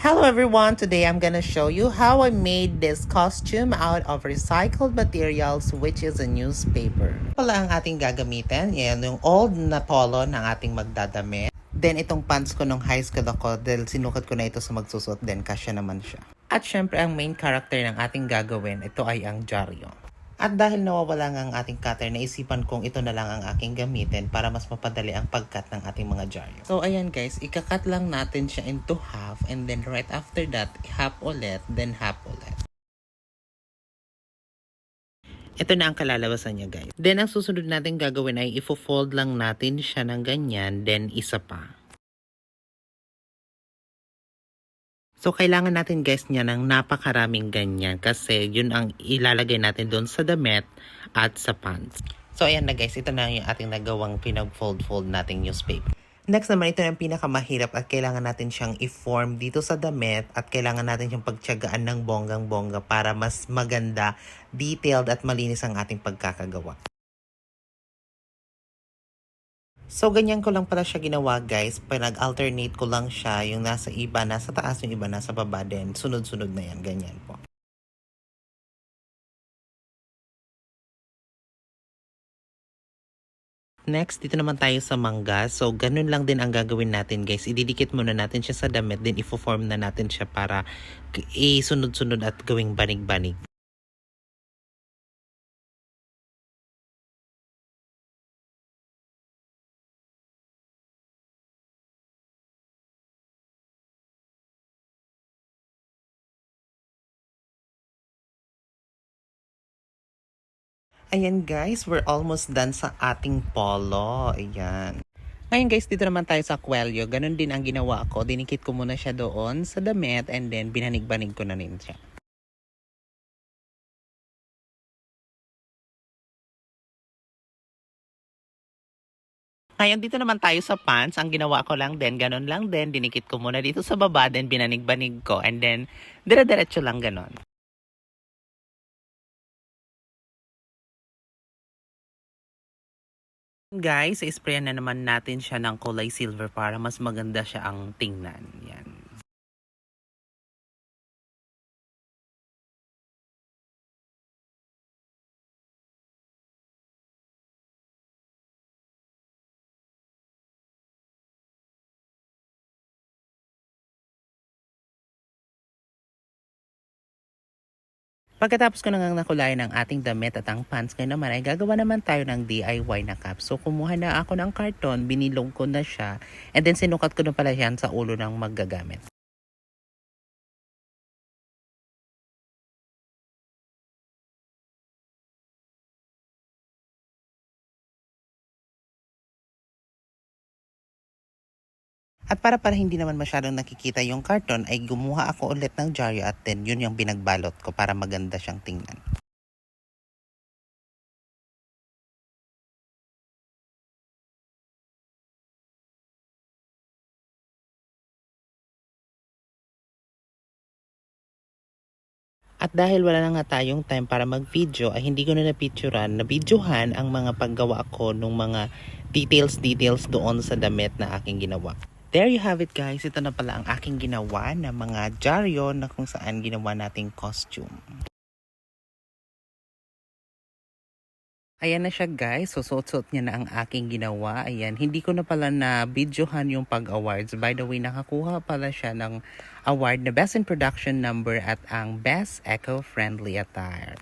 Hello everyone! Today I'm gonna show you how I made this costume out of recycled materials, which is a newspaper. Pala ang ating gagamitin, yan yung old na polo ng ating magdadamit. Then itong pants ko nung high school ako dahil sinukat ko na ito sa magsusot, then kasya naman siya. At syempre ang main character ng ating gagawin, ito ay ang Jaryo. At dahil nawawala nga ang ating cutter, naisipan kong ito na lang ang aking gamitin para mas mapadali ang pag-cut ng ating mga Jaryo. So ayan guys, ika-cut lang natin siya into half and then right after that, half ulit, then half ulit. Ito na ang kalalabasan niya guys. Then ang susunod natin gagawin ay ifo-fold lang natin siya ng ganyan, then isa pa. So, kailangan natin guys niya ng napakaraming ganyan kasi yun ang ilalagay natin doon sa damit at sa pants. So, ayan na guys. Ito na yung ating nagawang pinag-fold-fold nating newspaper. Next naman, ito yung pinakamahirap at kailangan natin siyang i-form dito sa damit at kailangan natin siyang pagtiyagaan ng bonggang-bongga para mas maganda, detailed at malinis ang ating pagkakagawa. So, ganyan ko lang pala siya ginawa guys. Pinag-alternate ko lang siya. Yung nasa iba, nasa taas, yung iba nasa baba din. Sunod-sunod na yan. Ganyan po. Next, dito naman tayo sa mangga. So, ganun lang din ang gagawin natin guys. Ididikit muna natin siya sa damit. Then, ifo-form na natin siya para isunod-sunod at gawing banig-banig. Ayan guys, we're almost done sa ating polo. Ayan. Ngayon guys, dito naman tayo sa kwelyo. Ganon din ang ginawa ko. Dinikit ko muna siya doon sa damit and then binanig-banig ko na rin siya. Ngayon dito naman tayo sa pants. Ang ginawa ko lang din, ganon lang din. Dinikit ko muna dito sa baba, then binanig-banig ko. And then, dire-diretso lang ganon. Guys, isprayan na naman natin siya ng kulay silver para mas maganda siya ang tingnan. Yan. Pagkatapos ko nang nakulayan ng ating damit at ang pants, ngayon naman ay gagawa naman tayo ng DIY na cap. So kumuha na ako ng karton, binilong ko na siya, and then sinukat ko na pala yan sa ulo ng maggagamit. At para hindi naman masyadong nakikita yung karton, ay gumawa ako ulit ng Jaryo at then yun yung binagbalot ko para maganda siyang tingnan. At dahil wala na nga tayong time para mag-video, ay hindi ko na na-videohan ang mga paggawa ko ng mga details doon sa damit na aking ginawa. There you have it guys, ito na pala ang aking ginawa na mga Jaryo na kung saan ginawa nating costume. Ayan na siya guys, susuot-suot niya na ang aking ginawa. Ayan, hindi ko na pala na videohan yung pag-awards. By the way, nakakuha pala siya ng award na Best in Production Number at ang Best Eco-Friendly Attire.